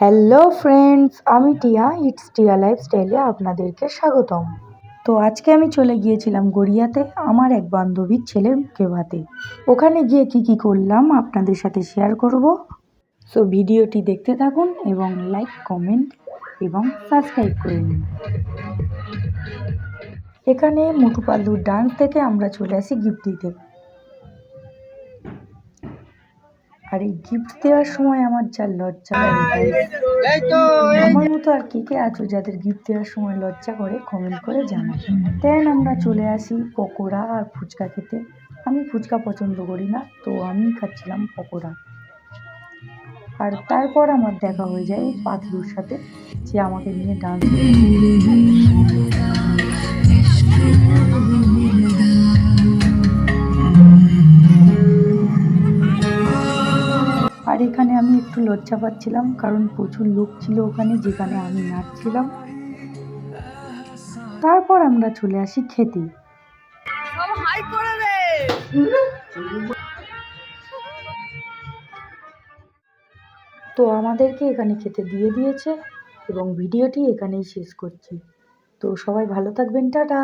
Hello friends, আমি টিয়া। It's টিয়া লাইফস্টাইলে আপনাদেরকে স্বাগতম। তো আজকে আমি চলে গিয়েছিলাম গড়িয়াতে আমার এক বান্ধবীর ছেলের মুখে ভাতে। ওখানে গিয়ে কি করলাম আপনাদের সাথে শেয়ার করব। সো ভিডিওটি দেখতে থাকুন এবং লাইক, কমেন্ট এবং সাবস্ক্রাইব করে নিন। এখানে মোটু পাতলুর ডান্স থেকে আমরা চলে আসি গিফট দিতে। আর এই গিফট দেওয়ার সময় আমার যা লজ্জা লাগে, আমার মতো আর কে আছো যাদের গিফট দেওয়ার সময় লজ্জা করে, কমেন্ট করে জানাও। দেন আমরা চলে আসি পকোড়া আর ফুচকা খেতে। আমি ফুচকা পছন্দ করি না, তো আমি খাচ্ছিলাম পকোড়া। আর তারপর আমার দেখা হয়ে যায় পাতলুর সাথে, যে আমাকে নিয়ে ডান্স আর এখানে আমি একটু লজ্জা পাচ্ছিলাম, কারণ প্রচুর লোক ছিল ওখানে যেখানে আমি নাচছিলাম। তারপর আমরা চলে আসি খেতে। তো আমাদেরকে এখানে খেতে দিয়ে দিয়েছে এবং ভিডিওটি এখানেই শেষ করছি। তো সবাই ভালো থাকবেন, টাটা।